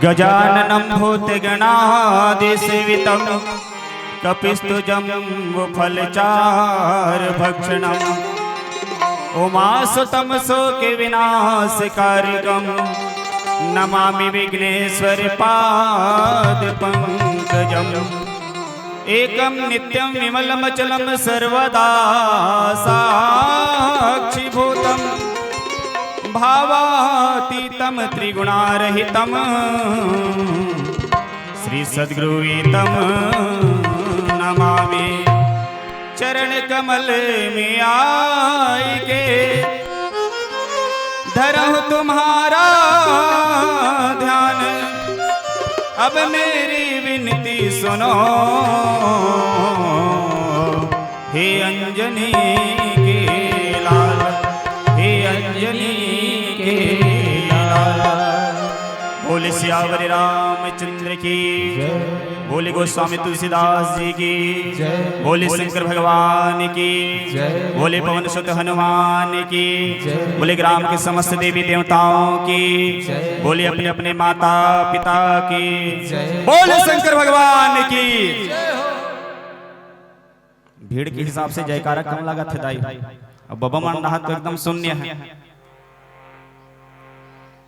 गजाननं भूतगणादिसेवितं कपिस्तुजम्बुफलचारुभक्षणम् उमासुतं शोकविनाशकारिकं नमामि विघ्नेश्वरपादपङ्कजम् एकं नित्यं विमलमचलं सर्वदा साक्षिभूतं भावातीतं त्रिगुणारहितं श्री सद्गुरुवीतं नमामि। चरण कमल में आई के धरहु तुम्हारा ध्यान, अब मेरी विनती सुनो हे अंजनी के लाल, हे अंजनी के लाल। बोले सियावर रामचंद्र की, बोले गोस्वामी तुलसीदास जी की, बोले शंकर भगवान की, बोले पवन सुत हनुमान की, बोले ग्राम के समस्त देवी देवताओं की, बोले अपने अपने माता पिता की, बोले शंकर भगवान की। भीड़ के हिसाब से जयकारा कम लगा थे दाई, अब बाबा मान रहा तो एकदम शून्य है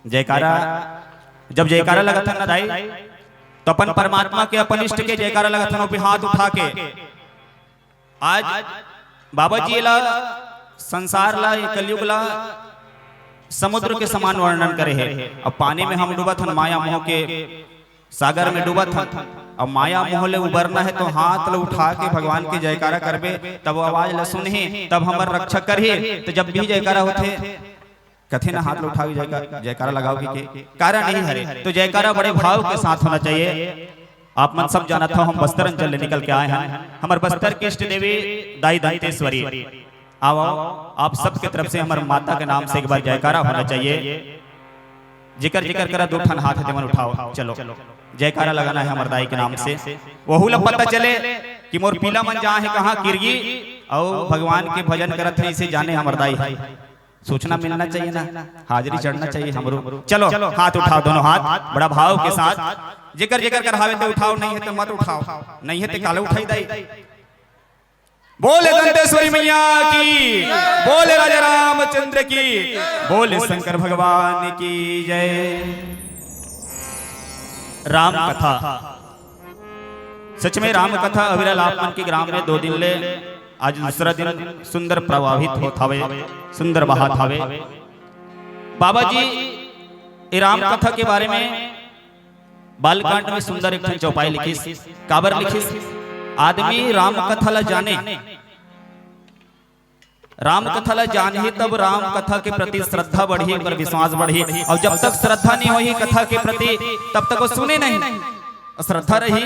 जयकारा। जब जयकारा लगा था ना दाई, तो अपन परमात्मा के अपन इष्ट के जयकारा लगा था पे हाथ उठा के। आज बाबा जी ला संसार ला कलयुग ला समुद्र के समान वर्णन करे है। अब पानी में हम डूबा था, माया मोह के सागर में डूबा था। अब माया मोह ले उबरना है तो हाथ ले उठा के भगवान के जयकारा करबे, तब आवाज ल सुनही, तब हमर रक्षा करही। तो जब भी जयकारा होते कथे ना हाथ उठाओ जयकारा लगाओगे के कारण नहीं हरे। तो जयकारा बड़े भाव के साथ होना चाहिए। आप मन सब जाना था हम बस्तर अंचल ले निकल के आए हैं। हमारे बस्तर की इष्ट देवी दाई दंतेश्वरी, आओ आप सबके तरफ से हमारे माता के नाम से एक बार जयकारा होना चाहिए। जिक्र जिक्र करा, दो ठन हाथ है उठाओ, चलो जयकारा लगाना है हमारे दाई के नाम से। वहू ला पता चले कि मोर पीला मन जहाँ है कहाँ किरगी और भगवान के भजन करत है, इसे जाने हमारे दाई है। सूचना मिलना चाहिए ना, हाजिरी चढ़ना चाहिए हमरो। चलो हाथ उठाओ, दोनों हाथ बड़ा भाव के साथ। जिक्र जिक्र कर हावे तो उठाओ, नहीं है तो मत उठाओ, नहीं है तो काले उठाई दाई। बोले दंतेश्वरी मैया की, बोले राजा रामचंद्र की, बोले शंकर भगवान की जय। राम कथा, सच में राम कथा अविरल आपमन के ग्राम में 2 दिन ले आज दूसरा दिन सुंदर प्रभावित होता हुए, सुंदर बहात हावे। बाबा जी राम कथा के बारे में बालकांड में सुंदर एक चौपाई लिखिस। काबर लिखिस? आदमी राम कथा ला जाने, राम कथा ला जाने तब राम कथा के प्रति श्रद्धा बढ़ी, अगर विश्वास बढ़ी। और जब तक श्रद्धा नहीं हुई कथा के प्रति तब तक वो सुने नहीं। श्रद्धा रही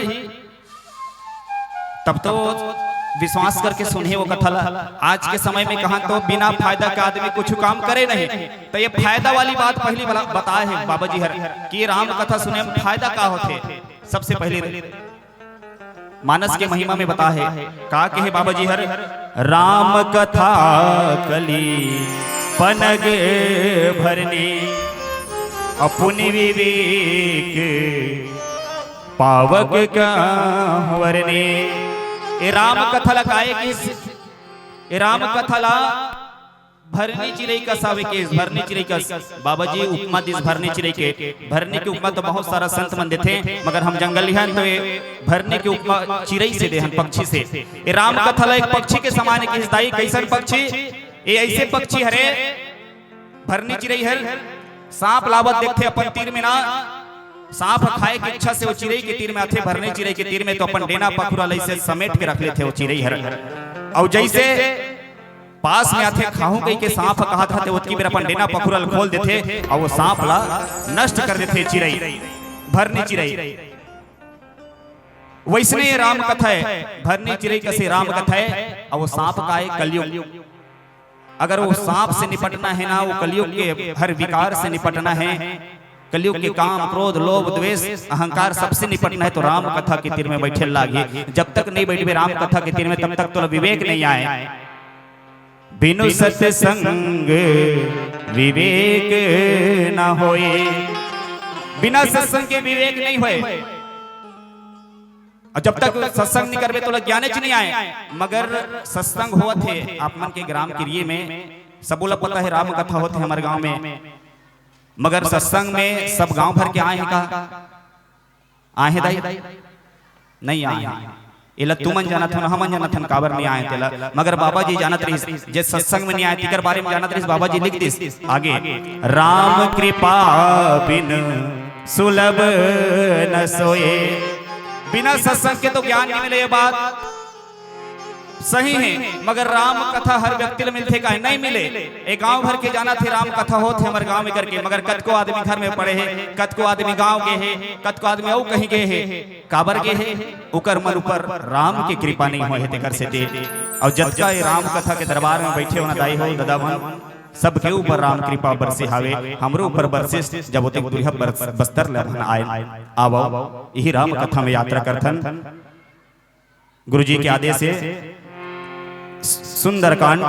तब तो विश्वास करके सुने वो कथा ला। आज के समय में कहा तो बिना फायदा का आदमी कुछ काम करे नहीं। तो ये फायदा वाली बात पहली बताए है बाबा जी हर कि राम कथा सुने में फायदा का होते। सबसे पहले मानस के महिमा में बता है का के है बाबा जी हर, राम कथा कली पनग भरनी अपनी विवेक पावक का वरने। ए राम कथा ला काहे की, ए राम कथा ला भरनी चिरई का सावे के, भरनी चिरई का बाबा जी उपमा दिस भरनी चिरई के। भरने की उपमा तो बहुत सारा संत मन देते, मगर हम जंगल हैं तो भरने की उपमा चिरई से दे, पक्षी से। ए राम कथा ला एक पक्षी के समान की हिस्दाई। कैसन पक्षी? ये ऐसे पक्षी हरे भरनी चिरई हर सांप लावत देखते अपन तीर में ना, सांप खाए की इच्छा से वो चिरई के तीर में आते। भरने चिरई के तीर में तो अपन डेना पखुरा से समेट के रख लेते वो चिरई हर। और जैसे पास में आते खाऊं कहीं के सांप कहा था उसकी मेरा अपन डेना पखुरल खोल देते और वो सांप ला नष्ट कर देते चिरई, भरनी चिरई। वैसने ये राम कथा है, भरनी चिरई का से राम कथा है। और वो सांप का है कलयुग। अगर वो सांप से निपटना है ना, वो कलयुग के हर विकार से निपटना है, कलयुग के काम क्रोध लोभ द्वेष अहंकार सबसे निपटना है, तो राम कथा के तीर में बैठे लागे। जब तक नहीं बैठे राम कथा के तीर में तब तक तो विवेक नहीं आए। बिनु सत्संग विवेक न होए, बिना सत्संग के विवेक नहीं हुए, और जब तक सत्संग नहीं करबे तो ज्ञान नहीं आए। मगर सत्संग हुआ थे आप मन के ग्राम क्रिय में, सब बोला पता है राम कथा होते हमारे गांव में, मगर सत्संग में सब गांव भर के आए हैं का आए हैं दाई नहीं आए हैं। इला तुमन जानत हन हमन जानत हन काबर नहीं आए तेला, मगर बाबा जी जानत रहिस जे सत्संग में नहीं आए तिकर बारे में जानत रहिस। बाबा जी लिख दिस आगे, राम कृपा बिन सुलभ न सोए। बिना सत्संग के तो ज्ञान नहीं मिले, ये बात सही है, मगर राम कथा हर व्यक्ति मिलते का नहीं मिले। एक गांव भर के जाना थे राम कथा होते हमारे गांव में करके, मगर कत को आदमी घर में पड़े है, कत को आदमी गांव के है, कत को आदमी और कहीं गए है, काबर के है उकर मन ऊपर राम की कृपा नहीं हुए ते कर से दे। और जब का राम कथा के दरबार में बैठे होना दाई हो दादा मन, सबके ऊपर राम कृपा बरसे हावे, हमरो ऊपर बरसे जब होते दुल्हा बस्तर ले आए आवो। यही राम कथा में यात्रा करथन गुरुजी के आदेश से। सुंदरकांड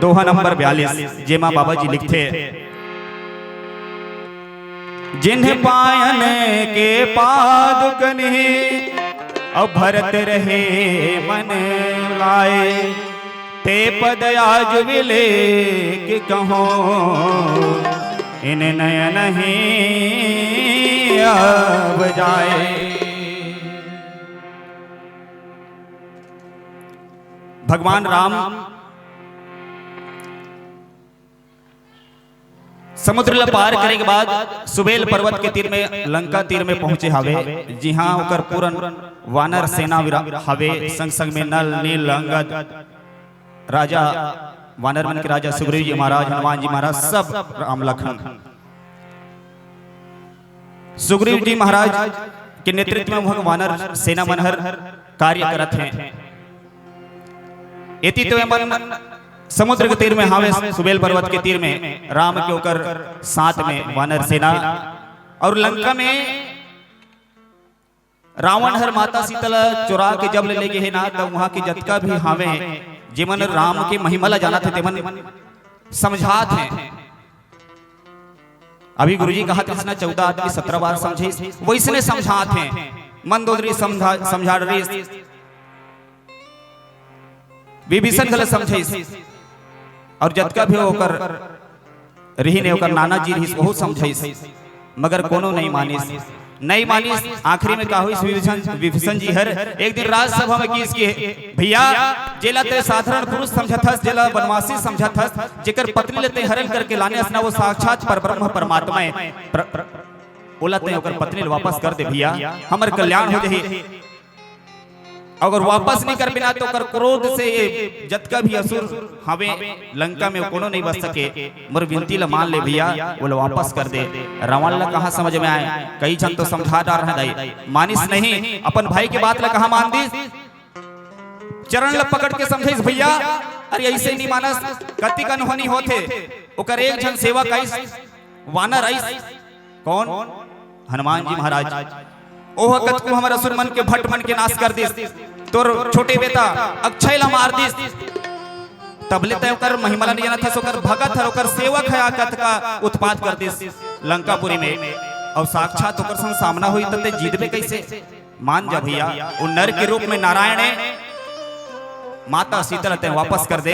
दोहा नंबर 42 जेमा बाबा जी लिखते, जिन्हें पायन के पादुकन और भरत रहे मन लाए, ते पद आज विले कि कहो इन नयन ही अब जाए। भगवान राम समुद्र पार करे के बाद सुबेल पर्वत के तीर में लंका तीर में पहुंचे हावे। जी हाँ, ओकर पूरन वानर सेना हावे, संग संग में नल नील अंगद राजा वानर मन के राजा सुग्रीव जी महाराज, हनुमान जी महाराज, सब राम लखन सुग्रीव जी महाराज के नेतृत्व में वानर सेना मनहर कार्य करत हैं। एती तो मन समुद्र के तीर में हावे, सुबेल पर्वत के तीर में राम के ओकर साथ में वानर सेना, और लंका में रावण हर माता सीता चुरा के जब ले गए है ना, तब वहां के जतका भी हावे जिमन राम के महिमा ला जाना थे तेमन समझात हैं। अभी गुरुजी कहा था 14 आदमी 17 बार समझे, वैसने समझात हैं। मंदोदरी समझा रही, विभीषण गलत समझे, और जतका भी होकर रही ने होकर नाना जी रही बहुत समझे, मगर कोनो नहीं मानिस। आखिरी में का हुई विभीषण जी हर एक दिन राज्यसभा में किस के भैया जेला ते साधारण पुरुष समझथस, जेला बनवासी समझथस, जेकर पत्नी लेते हरण करके लाने असना वो साक्षात परब्रह्म परमात्मा है, बोलते ओकर पत्नी वापस कर दे भैया, हमर कल्याण हो जाए। अगर वापस नहीं कर बिना तो कर क्रोध से ये जतका भी असुर हवे लंका में कोनो नहीं बच सके, मोर विनती ला मान ले भैया, बोले वापस कर दे। रावण ला कहा समझ में आए, कई जन तो समझा डाल रहा दाई, मानिस नहीं, अपन भाई की बात ला कहा मान दी, चरण ला पकड़ के समझे भैया, अरे ऐसे नहीं मानस, कति का अनहोनी होते। ओकर एक जन सेवक आइस वानर आइस, कौन? हनुमान जी महाराज। ओह कत को हमारा असुर मन के भट मन के नाश कर दिस, तोर छोटे बेटा अक्षय ला मार दिस। तबले तय ओकर महिमा नहीं जाना था, सोकर भगत हर ओकर सेवक है आकत का उत्पात कर दिस लंकापुरी में, और साक्षात ओकर संग सामना हुई तते जीतबे कैसे? मान जा भैया, उन नर के रूप में नारायण है, माता सीता ते वापस कर दे।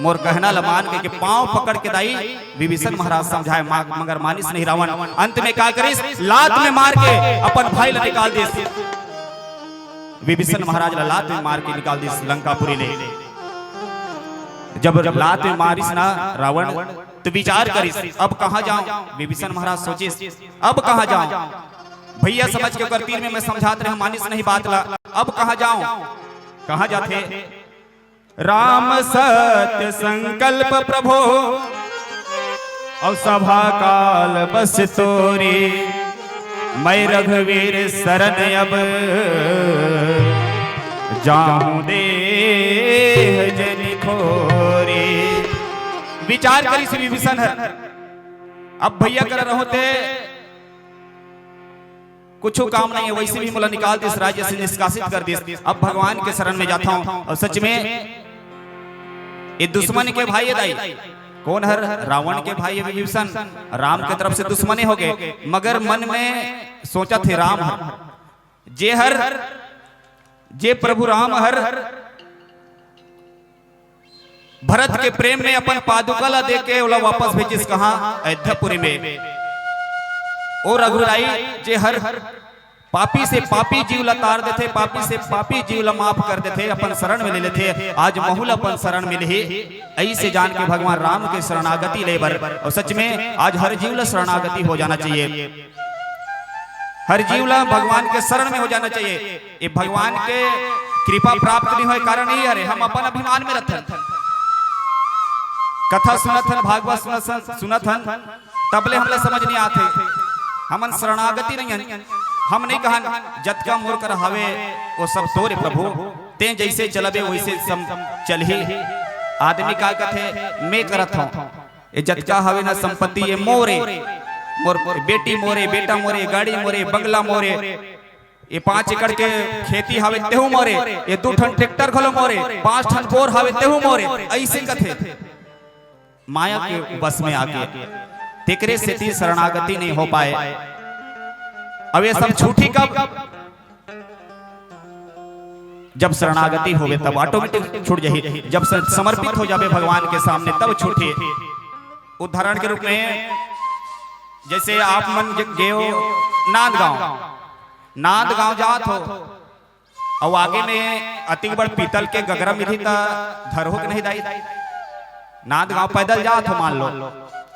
मोर कहना ला मान के पांव पकड़ के दाई विभीषण महाराज समझाए, मगर मानिस नहीं रावण। अंत में क्या करिस? लात में मार के अपन भाई ला निकाल दिस। विभीषण महाराज ला लात में मार के निकाल दिस लंकापुरी ले। जब लात में मारिस ना रावण, तो विचार करिस अब कहां जाऊं? विभीषण महाराज सोचिस अब कहां जाऊं? भैया समझ के तीर में मैं समझाते रहे, मानिस नहीं बात ला, अब कहां जाऊं? कहां जाते? राम सत्य संकल्प प्रभो और सभा काल बस तोरी, मैं रघुवीर शरण अब जाऊं देह जनि खोरी। विचार करी श्री विभीषण, अब भैया कर रहोते कुछ काम नहीं है, वैसे भी मुला निकाल दिस, राज्य से निष्कासित कर दिस। अब भगवान के शरण में जाता हूं, और सच में ये दुश्मन के भाई दाई कौन हर रावण के भाई विभीषण राम के तरफ से दुश्मनी हो गए, मगर मन में सोचा थे राम हर जे हर जे प्रभु राम हर भरत के प्रेम में अपन पादुका ला दे के ओला वापस भेजिस कहा अयोध्यापुरी में। और रघुराई जे हर पापी से पापी जीव ला तार देते, पापी से पापी जीव ला माफ कर देते, अपन शरण में ले लेते। आज बहुल अपन शरण में ले ऐसे जान के भगवान राम के शरणागति ले बर। और सच में आज हर जीव ला शरणागति हो जाना चाहिए, हर जीव ला भगवान के शरण में हो जाना चाहिए। ये भगवान के कृपा प्राप्त नहीं हो कारण ही अरे हम अपन अभिमान में रहते कथा सुनत हन, भागवत सुनत हन, तबले हमला समझ नहीं आते, हमन शरणागति नहीं हन। हम नहीं कहन जतका मोर कर हवे वो सब तोरे प्रभु, ते जैसे चलबे वैसे सब चलही। आदमी का कथे मैं करत हूं, ये जतका हवे ना संपत्ति ये मोरे, मोर बेटी मोरे, बेटा मोरे, गाड़ी मोरे, बंगला मोरे, ये 5 एकड़ के खेती हवे तेहू मोरे, ये 2 ठन ट्रैक्टर खलो मोरे, 5 ठन बोर हवे तेहू मोरे। ऐसे कथे माया के बस में आके तिकरे से शरणागति नहीं हो पाए। अब ये सब छूटी कब, जब शरणागति होवे तब ऑटोमेटिक छूट जाही, जब समर्पित हो जावे भगवान के सामने तब छूटे। उदाहरण के रूप में जैसे आप मन गए नांदगांव जात हो और आगे में अति बड़ पीतल के गगरा मिली ता धरहो के नहीं दाई, नांदगांव पैदल जात हो मान लो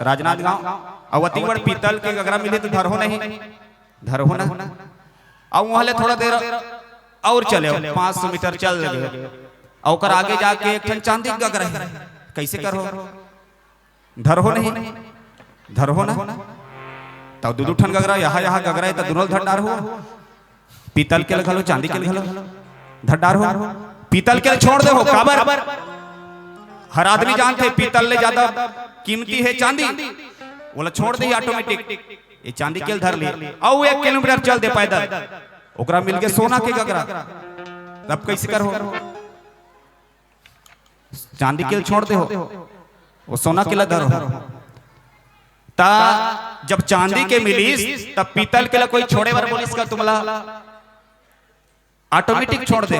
राजनांदगांव, और अति बड़ पीतल के गगरा मिली तो धरहो नहीं, धरहो ना। और वहां ले थोड़ा देर और चले 500 मीटर चल गए और आगे जाके एक ठन चांदी का गगरा है, कैसे करो धरहो नहीं, धरहो ना। तब 2 ठन गगरा यहाँ गगरा है तो दोनों धड़ार हो, पीतल के लगलो चांदी के लगलो धड़ार हो। पीतल के छोड़ दे हो काबर, हर आदमी जानते पीतल ले ज्यादा कीमती है चांदी, बोला छोड़ दे ऑटोमेटिक। ये चांदी के धर ली और 1 किलोमीटर चल दे पैदल, ओकरा मिल के सोना के गगरा, तब कैसे कर हो? चांदी के छोड़ दे हो वो सोना के धर हो। ता जब चांदी के मिलीस तब पीतल के कोई छोड़े बार बोलिस का तुमला ऑटोमेटिक छोड़ दे,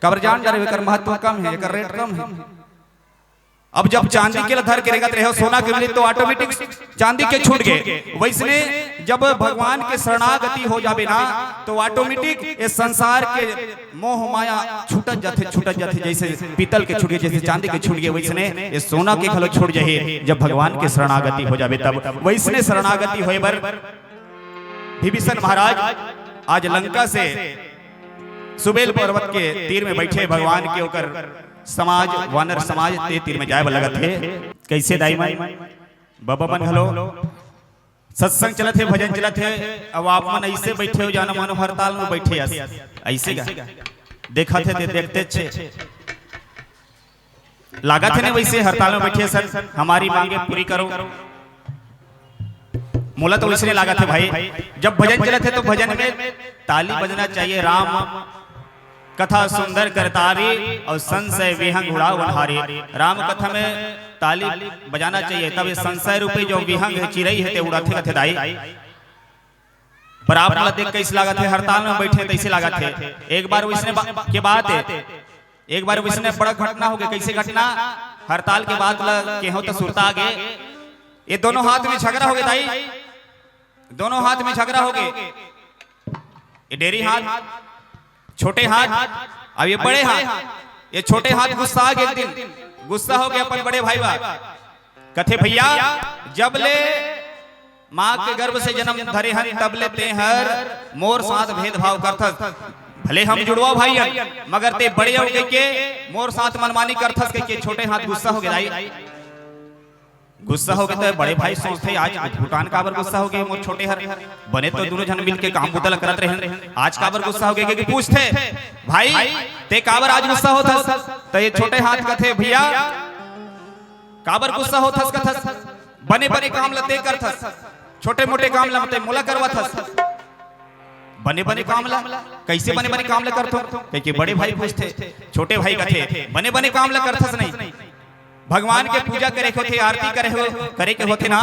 कबर जान जा रहे महत्व कम है, रेट कम है। अब जब चांदी के धर के रहे हो सोना के मिली तो ऑटोमेटिक चांदी के छूट गए। वैसने जब भगवान के शरणागति हो जावे ना तो ऑटोमेटिक इस संसार के मोह माया छूटत जाते, जैसे पीतल के छूट गए, जैसे चांदी के छूट गए, वैसने ये सोना के खलो छूट जाए जब भगवान के शरणागति हो जावे तब। वैसने शरणागति होए बर विभीषण महाराज आज लंका से सुबेल पर्वत के तीर में बैठे भगवान के होकर समाज वानर समाज ते तीर में जाए लगत है। कैसे दाई माई बाबा मन हलो सत्संग चलत है, भजन चलत है, अब आप मन ऐसे बैठे हो जाना मानो हड़ताल में बैठे ऐसे देखा थे देखते छे लागत है ना वैसे हड़ताल में बैठे सर हमारी मांगे पूरी करो। मोला तो इसलिए लागत है भाई जब भजन चलत है तो भजन में ताली बजना चाहिए, राम कथा सुंदर करतारी और संशय विहंग उड़ा वनहारी। राम कथा में ताली बजाना चाहिए, तब संशय रूपी जो विहंग है चिरई है ते उड़ाते कथे दाई। पर आप लोग देख कैसे लागत है हड़ताल में बैठे तैसे लागत है। एक बार वैसने के बात है, एक बार वैसने बड़ा घटना हो गया। कैसे घटना? हड़ताल के बाद के हो तो सुरता आगे ये दोनों हाथ में झगड़ा हो गया दाई, दोनों हाथ में झगड़ा हो गए। ये डेरी हाथ छोटे हाथ, अब ये बड़े हाथ, ये छोटे हाथ गुस्सा आ गए, एक दिन गुस्सा हो गया अपन बड़े भाई कथे भैया जब ले माँ के गर्भ से जन्म धरे हन तब ले ते हर मोर साथ भेदभाव करथस, भले हम जुड़वा भाई हन मगर ते बड़े हो गए के मोर साथ मनमानी करथस के छोटे हाथ गुस्सा हो गए। गुस्सा हो गए तो बड़े भाई सोचते आज भूटान काबर गुस्सा हो गए मोर छोटे हर बने तो दोनों जन मिलके काम बुतल करत रहे, आज काबर गुस्सा हो गए कि पूछते भाई ते काबर आज गुस्सा होथस? तो ये छोटे हाथ कथे भैया काबर गुस्सा होथस कथस बने बने काम लते करथस, छोटे मोटे काम लते मोला करवाथस। बने बने काम ला कैसे बने बने काम ला करथो? कि बड़े भाई पूछते छोटे भाई कथे बने बने काम ला करथस नहीं, भगवान के पूजा करे के होते, आरती करे के होते ना,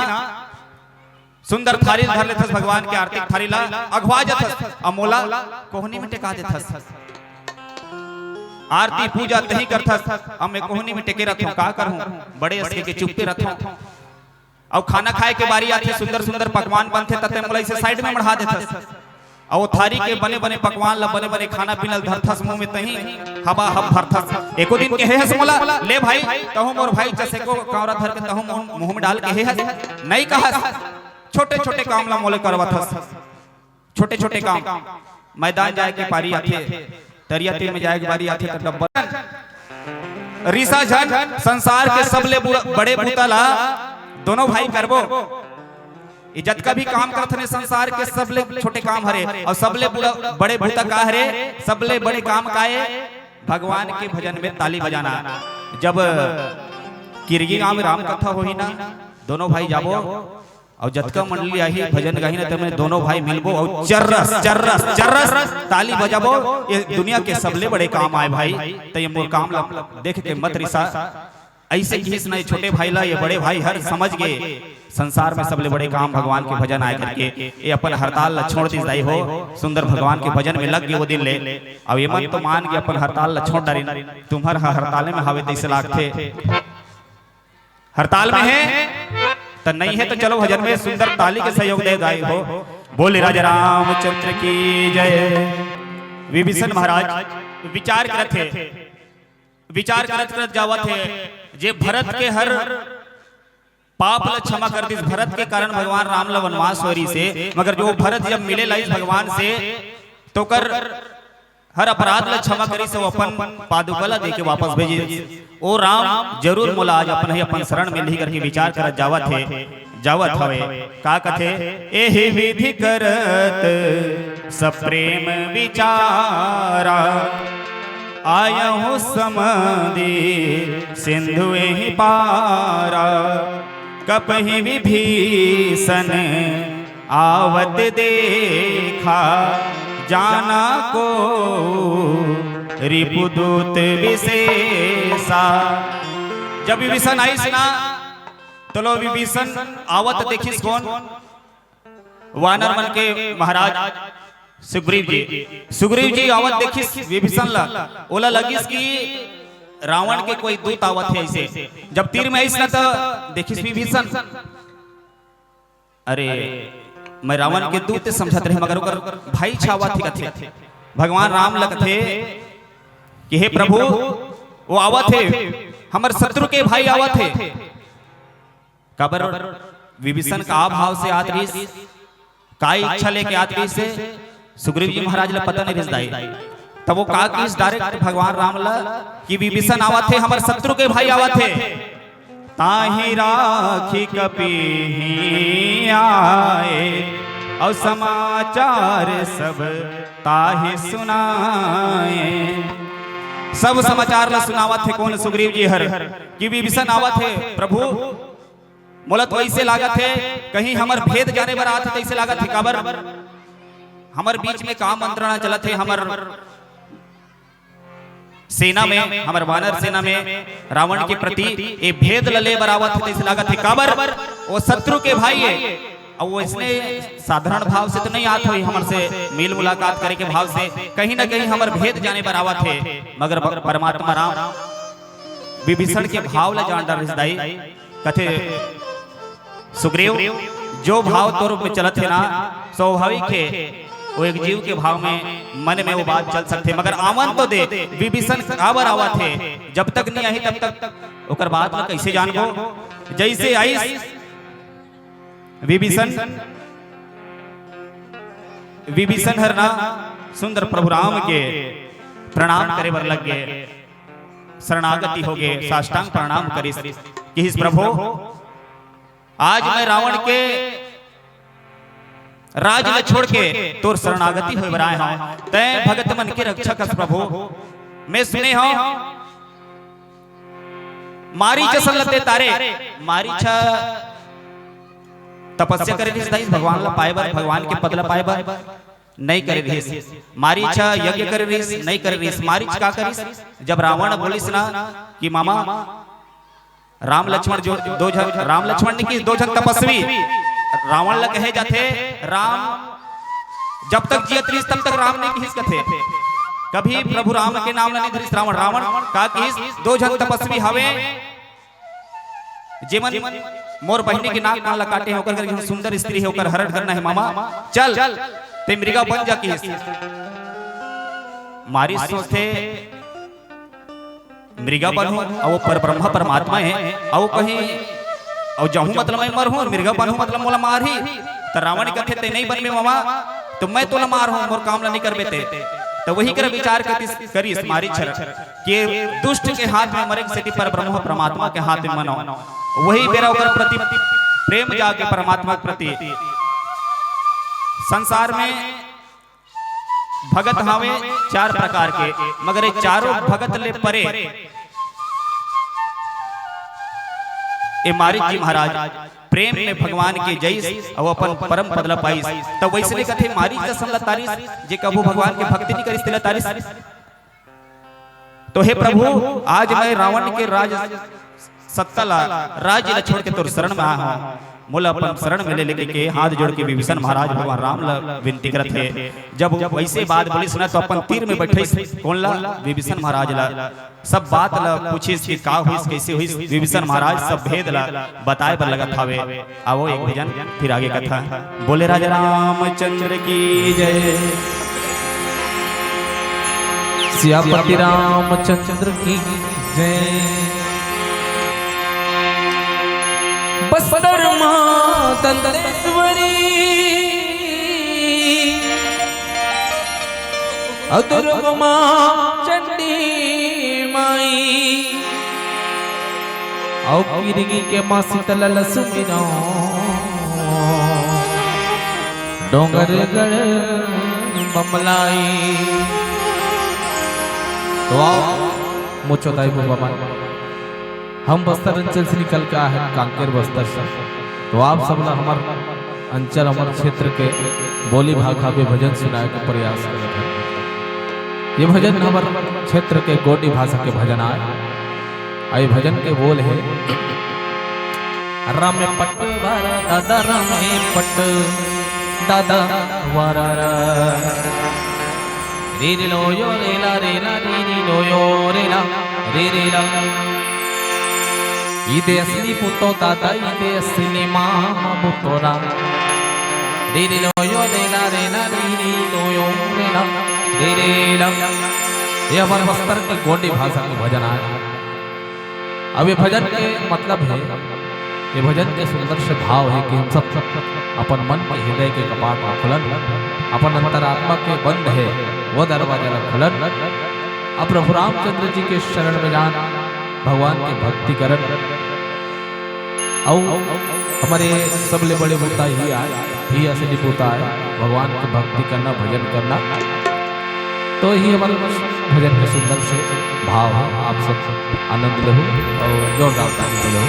सुंदर थाली धर लेथस भगवान के आरती थाली ला अगवा जथस अमोला कोहनी में टेका देथस। आरती पूजा तही करथस, अब मैं कोहनी में टेके रखूं का करूं, बड़े असके के चुप्पे रखूं। और खाना खाए के बारी आथे, सुंदर सुंदर पकवान बनथे तते मोला इसे साइड में बढ़ा देथस। और थारी के बने बने पकवान ला बने बने खाना पीना धरथस मुंह में तही हवा हब भरथस। एको दिन के हे हस मोला ले भाई तहु मोर भाई जैसे को कावरा धर के तहु मुंह में डाल के हे हस नहीं कहस। छोटे छोटे काम ला मोले करवथस, छोटे छोटे काम। मैदान जाए के पारी आथे, तरिया तीर में जाए के बारी आथे त डब्बा रीसा झन संसार के सबले बड़े भूतला दोनों भाई करबो। इज्जत का भी काम करत ने संसार के सबले छोटे काम हरे और सबले बड़े भूता का हरे, सबले बड़े काम काए भगवान के भजन में ताली बजाना। जब किरगी गांव में राम कथा होही ना, दोनों भाई जाबो और जतका मंडली आही भजन गाही ना तमे दोनों भाई मिलबो और चर्रस चर्रस चर्रस ताली बजाबो। ये दुनिया के सबले बड़े काम आए भाई, तो ये मोर काम ला देख के मत रिसा। ऐसे किस नहीं छोटे भाई ला ये बड़े भाई हर समझ गए संसार में सबले बड़े काम भगवान के भजन आए करके ये अपन हड़ताल ला छोड़ दी जाई हो। सुंदर भगवान के भजन में लग गए वो दिन ले। अब ये मन तो मान के अपन हड़ताल ला छोड़ डारी, तुम्हार हड़ताल में हावे तैसे लागथे। हड़ताल में है तो नहीं है तो चलो भजन में सुंदर ताली के सहयोग दे जाए हो। बोले राजा रामचंद्र की जय। विभीषण महाराज विचार करत जावत है जे भरत के हर पाप ला क्षमा कर दिस। भरत के कारण भगवान राम ला वनवास होरी से, मगर जो भरत जब मिले लाई भगवान से तो कर हर अपराध ला क्षमा करी से वो अपन पादुका ला देके वापस भेजी। ओ राम जरूर मोला आज अपन शरण में ली करके विचार करत जावत हवे का कथे। एहि विधि करत सप्रेम विचारा, आयहु समाधि सिंधु एहि पारा। कपहि विभीषण आवत देखा, जाना को रिपुदूत विशेषा। जब विभीषण आई सुना तो लो विभीषण आवत देखिस कौन, वानर मन के महाराज सुग्रीव जी आवत देखिस विभीषण ला। ओला लगिस कि रावण के कोई दूत आवत है ऐसे। जब तीर में आइस ना तो देखिस विभीषण, अरे मैं रावण के दूत समझत रहे, मगर ओकर भाई छावा थी कथे भगवान राम लगथे कि हे प्रभु वो आवत है हमर शत्रु के भाई आवत है। कबर विभीषण का भाव से आतरीस का इच्छा लेके आतरीस से सुग्रीव जी महाराज ला पता नहीं रिसदाई। तब वो का किस डायरेक्ट भगवान राम ला कि विभीषण आवत है हमर शत्रु के भाई आवत है। ताहि राखी कपि आए और समाचार सब ताहि सुनाए। सब समाचार ला सुनावत थे कौन सुग्रीव जी हर कि विभीषण आवत है। प्रभु मोलत वैसे लागत है कहीं हमर भेद जाने बर आत है, तैसे लागत है काबर हमर बीच में काम मंत्रणा चलत है। हमर सेना में हमर वानर सेना में रावण के प्रति ये भेद लले बरावत है, तैसे लागत है काबर वो शत्रु के भाई है। और वो इसने साधारण भाव से तो नहीं आत हुई, हमर से मिल मुलाकात करे के भाव से कहीं ना कहीं हमर भेद जाने बरावत है। मगर परमात्मा राम विभीषण के भाव ला जान डर रिसदाई कथे सुग्रीव जो भाव तो रूप में चलत है ना स्वाभाविक है वो एक जीव के भाव में मन में वो बात चल सकते, मगर आवन तो दे विभीषण काबर आवत है। जब तक नहीं आई तब तक ओकर बात में कैसे जानबो। जैसे आई विभीषण हर ना सुंदर प्रभु राम के प्रणाम करे बर लग गए, शरणागति हो गए, साष्टांग प्रणाम करिस कि इस प्रभु आज मैं रावण के राज में छोड़ के तोर शरणागति हो बराए हूं। तय भगत मन के रक्षक प्रभु मैं सुने हूं मारीच सल्लते तारे। मारीच तपस्या करे रिस भगवान ला पाए बर, भगवान के पद ला पाए बर नहीं करे रिस। मारीच यज्ञ करे रिस नहीं करे रिस। मारीच का करिस जब रावण बोलिस ना कि मामा राम लक्ष्मण जो दो जन राम लक्ष्मण की दो जन तपस्वी रावण ल कहे जाते राम जब तक जियत रही तब तक राम ने किस कथे कभी प्रभु राम के नाम नहीं धरिस रावण रावण का किस दो जन तपस्वी हवे जेमन मोर बहनी के नाक कान काटे होकर करके सुंदर स्त्री है होकर हरण करना है मामा चल ते मृगा बन जा किस मारी सोचते मृगा बन हो और वो पर ब्रह्मा परमात्मा है और कहीं और जहूं मतलब मैं मर हूं मृगा बन हूं मतलब मोला मार ही तो रावण कथे ते नहीं बन में मामा तो मैं तोला मार हूं मोर काम नहीं कर बेते तो वही कर विचार करी इस मारी छर कि दुष्ट के हाथ में मरे से पर ब्रह्म परमात्मा के हाथ में मनो वही मेरा ओकर प्रति प्रेम जाके परमात्मा के प्रति संसार में भगत हावे चार प्रकार के मगर ये चारों भगत ले परे ए मारी जी महाराज प्रेम में भगवान के जैस और अपन परम पद ला पाइस तो वैसे कथे मारी जसन तारिस जे कबू भगवान के भक्ति नहीं करिस तिला तारिस तो हे प्रभु आज मैं रावण के राज सत्ता ला राज्य ला छोड़ के तोर शरण में आया हूं मोला अपन शरण में ले लेके के हाथ जोड़ के विभीषण महाराज भगवान राम ला विनती करत है जब वैसे बात बोली सुना तो अपन तीर में बैठे कौन ला विभीषण महाराज ला सब बात ला पूछे कि का हुई कैसे हुई विभीषण महाराज सब भेद ला बताए पर लगत हावे आवो एक भजन फिर आगे कथा बोले राजा रामचंद्र की जय सियापति रामचंद्र की जय बस्तर मां दंडेश्वरी अदुर्ग मां चंडी माई औ किरगी के मां शीतल लसुमिनो डोंगर गढ़ बमलाई तो आओ मुझो दाई बाबा हम बस्तर अंचल से निकल के आए हैं कांकेर बस्तर से तो आप सब लोग हमारे अंचल हमारे क्षेत्र के बोली भाषा में भजन सुनाए के प्रयास करते हैं। ये भजन हमारे क्षेत्र के गोडी भाषा के भजन आए आई भजन के बोल है राम पट वारा दादा राम पट दादा वारा रे रे लो यो रे ला रे लो यो रे ला रे ला इदे असली पुतो दादा इदे असली मामा पुतोरा रे रे लो यो रे ला रे लो यो रे ला रे ला ये हमारे बस्तर की गोंडी भाषा के भजन आए। अब ये भजन के मतलब है ये भजन के सुंदर से भाव है कि हम सब अपन मन के हृदय के कपाट में खुलन अपन अंतरात्मा के बंद है वो दरवाजा खुलन अब प्रभु रामचंद्र जी के शरण में जान भगवान की भक्ति करन और हमारे सबले बड़े होता ही असली होता है भगवान की भक्ति करना भजन करना तो ही हमारे भजन के सुंदर से भाव है। आप सब आनंद लो और जोरदार ताली लो।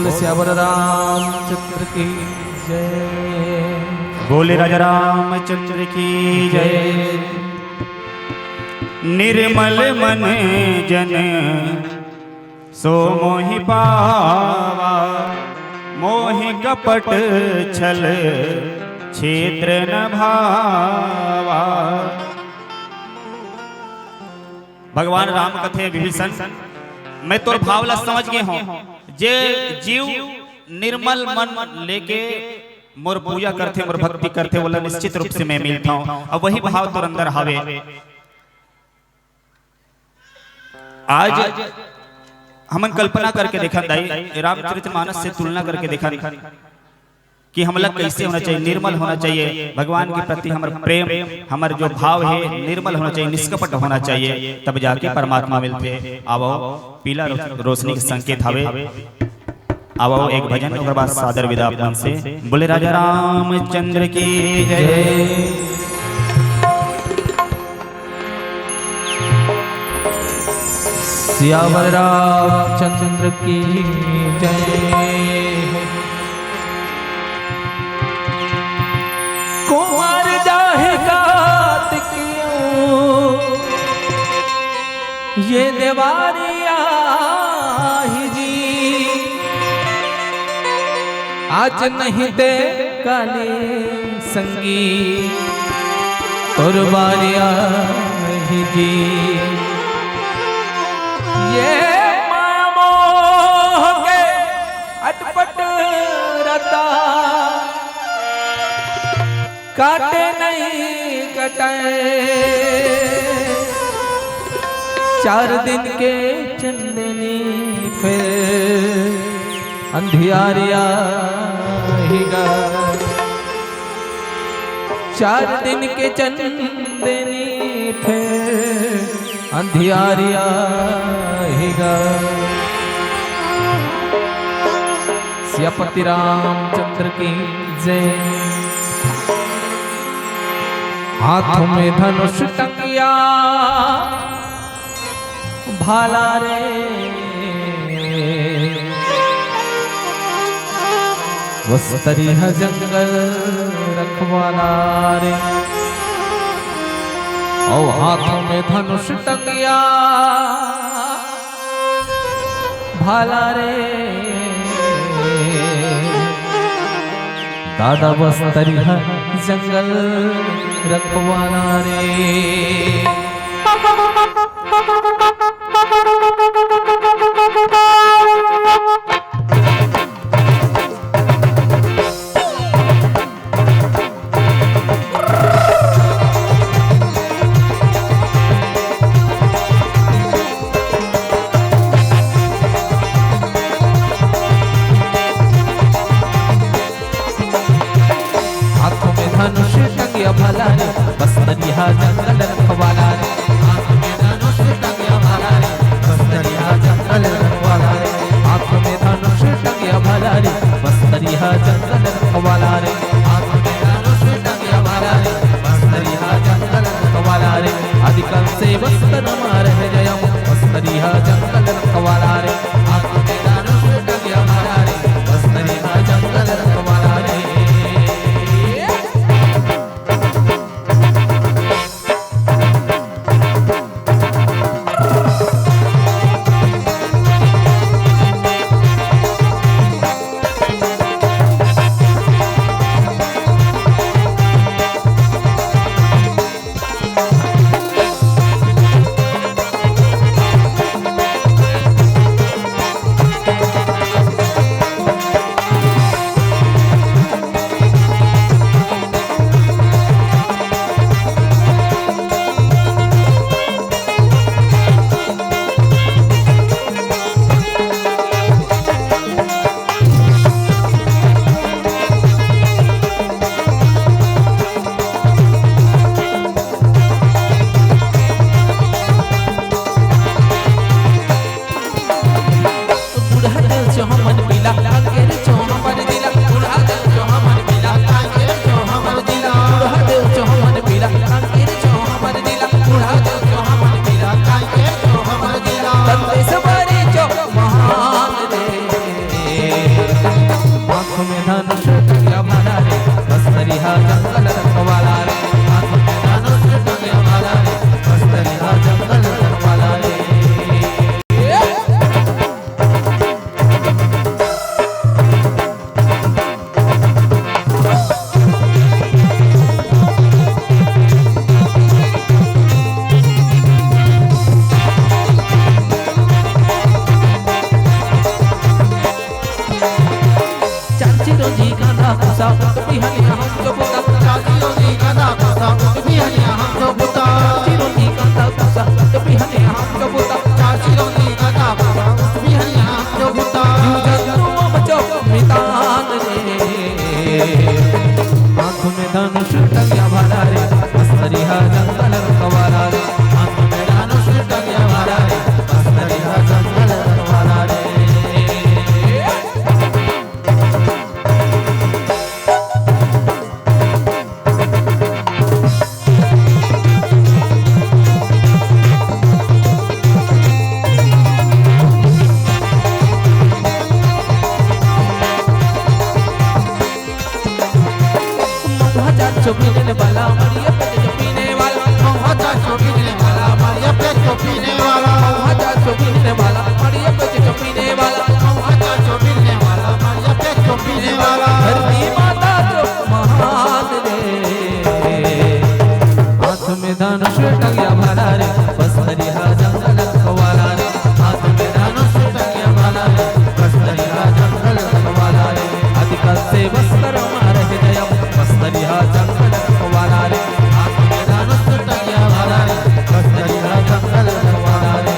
बोल श्यावर रामचंद्र की जय। बोले राजा रामचंद्र की जय। निर्मल मन जन सो मोहि पावा, मोहि कपट छल क्षेत्र न भावा। भगवान राम कथे विभीषण, मैं तोर भावला समझ गए हूँ। जे जीव निर्मल मन लेके मोर पूजा करते, मोर भक्ति करते, बोला निश्चित रूप से मैं मिलता हूँ। अब वही भाव तोर अंदर हावे। आज हमन कल्पना करके देखा दाई, रामचरितमानस से तुलना करके देखा कि हम लोग कैसे होना चाहिए, निर्मल होना चाहिए। भगवान के प्रति हमारा प्रेम, हमारा जो भाव है निर्मल होना चाहिए, निष्कपट होना चाहिए, तब जाके परमात्मा मिलते। आओ पीला रोशनी के संकेत हवे। आओ एक भजन और बाद सादर विदा आपन से। बोले राजा रामचंद्र की जय। श्यावर रामचंद्र की जय। कुंवर जाहे कार्तिकियों ये देवारिया ही जी, आज नहीं दे काले संगी तुरबारिया ही जी। ये माया मोह के अटपट रता काटे नहीं कटाए, 4 दिन के चंदनी फिर अंधियारिया ही गा। 4 दिन के चंदनी फिर अंधियारिया ही गा। सियापति रामचंद्र की जय। हाथों में धनुष टंगिया भाला रे, वस्तरी है जंगल रखवाला रे। और हाथों में धनुष टंगिया भाला रे, दादा बस्तरी है जंगल रखवाला रे। धनुष टंगिया भाला रे, बस्तरिया जंगल रखवाला रे। हाथ में धनुष टंगिया भाला रे, बस्तरिया जंगल रखवाला रे। हाथ में धनुष टंगिया भाला रे, बस्तरिया जंगल रखवाला रे। हाथ में धनुष टंगिया भाला रे, बस्तरिया जंगल रखवाला रे। अधिकल से बस्तर मार है जयम, बस्तरिया जंगल रखवाला रे। हाथ में धनुष टंगिया भाला रे, बस्तरिया जंगल रखवाला रे। आँख में धनुष टंग्या भरा रे बस्तरिया जंगल रखवाला रे आँख में धनुष टंग्या भरा रे बस्तरिया जंगल रखवाला रे आँख में धनुष टंग्या भरा रे बस्तरिया जंगल रखवाला रे आँख में धनुष टंग्या भरा रे बस्तरिया जंगल रखवाला रे पीने वाला मरिया पे जो पीने वाला मोहजा जो पीने वाला मरिया पे जो पीने वाला मोहजा जो पीने वाला मरिया पे जो पीने वाला मोहजा जो पीने वाला मरिया पे जो पीने वाला धरती माता जो महान रे आँख में धनुष टंग्या भरा रे बस्तरिया जंगल रखवाला रे आँख में धनुष टंग्या भरा रे बस्तरिया जंगल रखवाला रे अधिकल से बस्तर मारे जय बस्तरिया जंगल रखवाला रे आँख में धनुष टंग्या भरा रे बस्तरिया जंगल रखवाला रे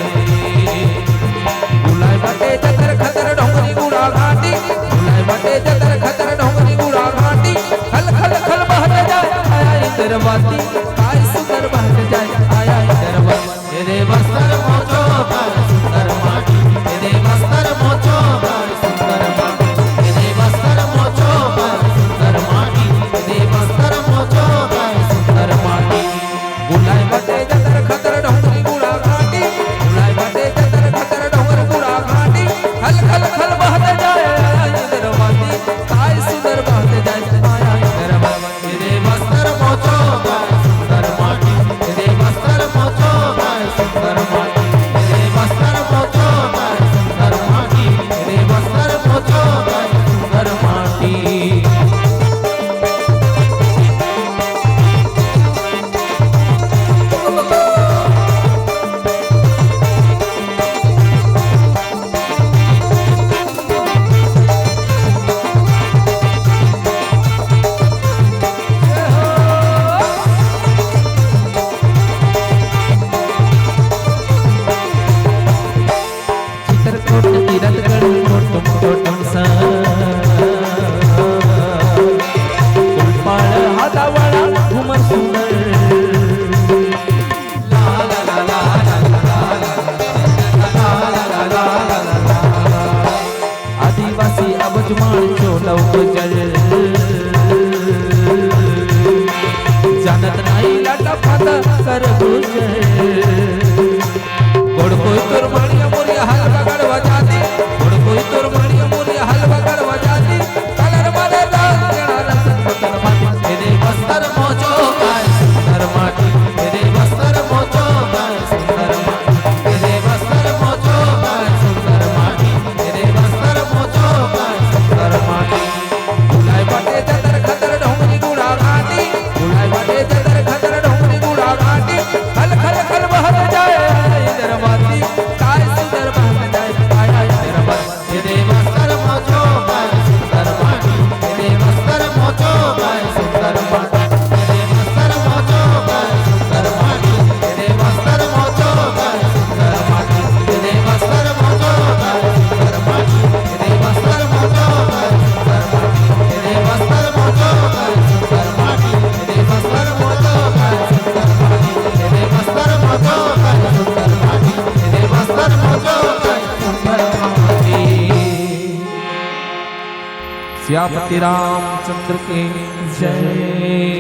बुलाए बाटे जतर खतर ढोंगरी गुड़ा घाटी बुलाए बाटे जतर खतर ढोंगरी गुड़ा घाटी खल खल खल बहत जाए आया इधर बाती काय सुंदर बहत जाए आया इधर बाती तेरे बस्तर मोचो पर सुंदर माटी तेरे बस्तर मोचो पर सुंदर माटी तेरे बस्तर मोचो पर सुंदर माटी तेरे बस्तर मोचो पर सुंदर माटी बुलाए बाटे जतर खतर ढोंगरी गुड़ा घाटी बुलाए बाटे जतर खतर ढोंगरी गुड़ा घाटी खल खल खल बहत जाए आया इधर बाती काय सुंदर बहत जाए आया इधर बाती तेरे बस्तर मोचो पर सुंदर माटी तेरे बस्तर मोचो पर सुंदर माटी तेरे बस्तर मोचो पर सुंदर माटी तेरे बस्तर मोचो पर सुंदर माटी चित्रकूट तीरथगढ़ मोटम मोटम सा फुलपाड़ हादावाड़ा घूमर सुंदर ला ला ला ला ला आदिवासी अबजमाल चोलव गुजर जानत नाई लाटा फाता कर गुजर गोड़ कोई तोर माड़िया मोरिया हाल बगड़ बजाती गोड़ कोई तोर माड़िया मोरिया हाल बगड़ बजाती कलर मारे दाल जड़ा रसन बदन माटी तेरे बस्तर मोचो काय सुंदर माटी तेरे बस्तर मोचो काय सुंदर माटी तेरे बस्तर मोचो काय सुंदर माटी तेरे बस्तर मोचो काय सुंदर माटी बुलाए बाटे जतर खतर ढोंगरी गुड़ा घाटी बुलाए बाटे जतर खतर ढोंगरी गुड़ा घाटी खल खल खल बहत जाए इधर बाती काय सुंदर बहत जाए आया इधर बाती तेरे बस्तर मोचो काय सुंदर माटी तेरे बस्तर मोचो काय सुंदर माटी तेरे बस्तर मोचो काय सुंदर माटी तेरे बस्तर मोचो काय सुंदर माटी तेरे बस्तर मोचो काय सुंदर माटी तेरे बस्तर मोचो काय सुंदर माटी तेरे बस्तर मोचो काय सुंदर माटी तेरे बस्तर मोचो काय सुंदर माटी तेरे बस्तर मोचो काय सुंदर माटी तेरे बस्तर मोचो काय सुंदर माटी सियापति रामचंद्र की जय।